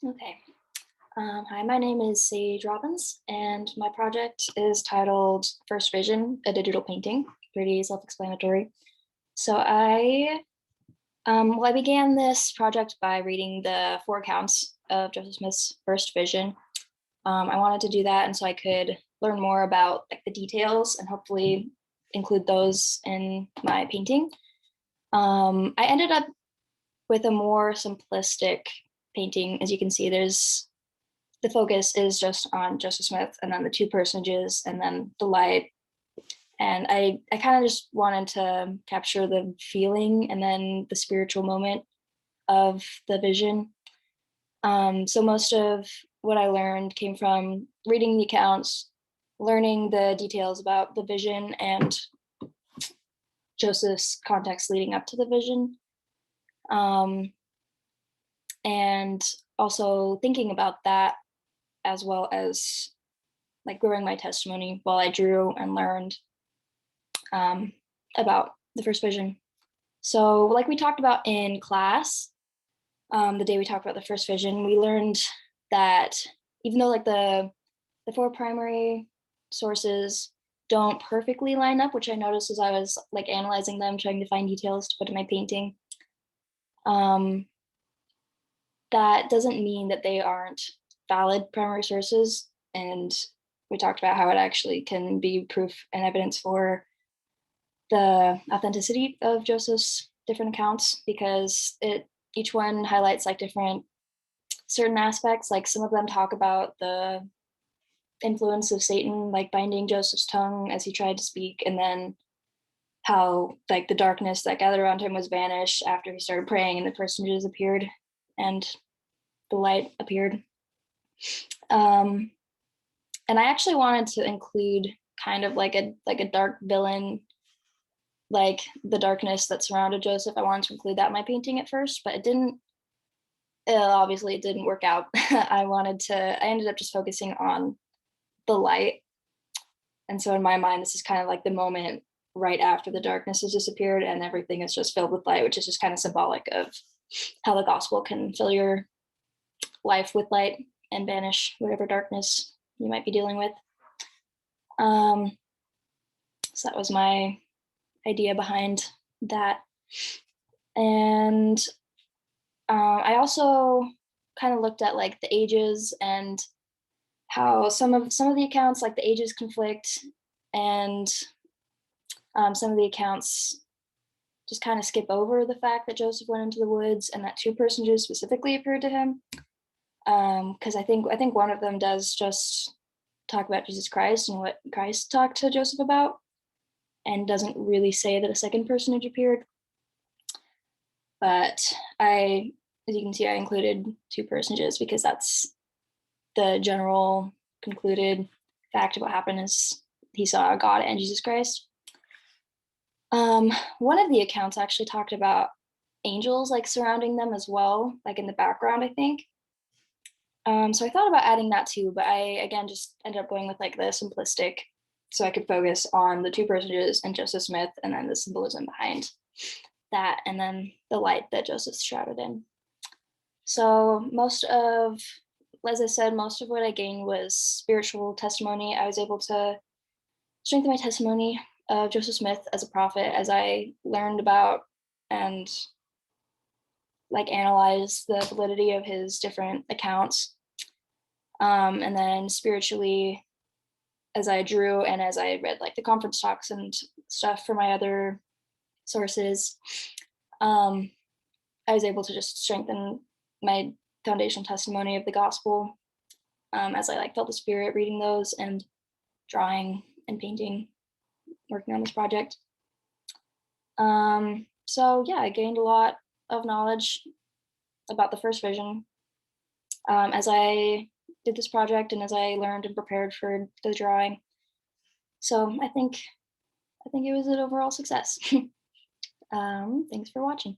Okay. Hi, my name is Sage Robbins, and my project is titled First Vision, a digital painting. Pretty self-explanatory. So I began this project by reading the four accounts of Joseph Smith's First Vision. I wanted to do that, and so I could learn more about like the details and hopefully include those in my painting. I ended up with a more simplistic painting. As you can see, there's the focus is just on Joseph Smith and then the two personages and then the light. And I kind of just wanted to capture the feeling and then the spiritual moment of the vision. So most of what I learned came from reading the accounts, learning the details about the vision and Joseph's context leading up to the vision. Um, and also thinking about that as well as like growing my testimony while I drew and learned um, about the first vision. So, like we talked about in class, the day we talked about the first vision, we learned that even though like the four primary sources don't perfectly line up, which I noticed as I was like analyzing them, trying to find details to put in my painting, um, that doesn't mean that they aren't valid primary sources. And we talked about how it actually can be proof and evidence for the authenticity of Joseph's different accounts because it each one highlights like different certain aspects. Like some of them talk about the influence of Satan, like binding Joseph's tongue as he tried to speak, and then how like the darkness that gathered around him was vanished after he started praying and the personages appeared and the light appeared. Um, and I actually wanted to include kind of like a dark villain, like the darkness that surrounded Joseph. I wanted to include that in my painting at first, but it didn't. Obviously, it didn't work out. I ended up just focusing on the light, and so in my mind, this is kind of like the moment right after the darkness has disappeared and everything is just filled with light, which is just kind of symbolic of how the gospel can fill your life with light and banish whatever darkness you might be dealing with. Um, so that was my idea behind that. And I also kind of looked at like the ages and how some of the accounts like the ages conflict, and some of the accounts just kind of skip over the fact that Joseph went into the woods and that two personages specifically appeared to him. Because I think one of them does just talk about Jesus Christ and what Christ talked to Joseph about, and doesn't really say that a second personage appeared. But as you can see, I included two personages because that's the general concluded fact of what happened is he saw God and Jesus Christ. One of the accounts actually talked about angels like surrounding them as well, like in the background, I think. So I thought about adding that too, but I again just ended up going with like the simplistic so I could focus on the two personages and Joseph Smith and then the symbolism behind that and then the light that Joseph's shrouded in. So as I said, most of what I gained was spiritual testimony. I was able to strengthen my testimony of Joseph Smith as a prophet as I learned about and like analyze the validity of his different accounts. And then spiritually, as I drew and as I read like the conference talks and stuff for my other sources, um, I was able to just strengthen my foundational testimony of the gospel as I like felt the spirit reading those and drawing and painting, working on this project. So yeah, I gained a lot of knowledge about the first vision as I did this project and as I learned and prepared for the drawing. So I think it was an overall success. Thanks for watching.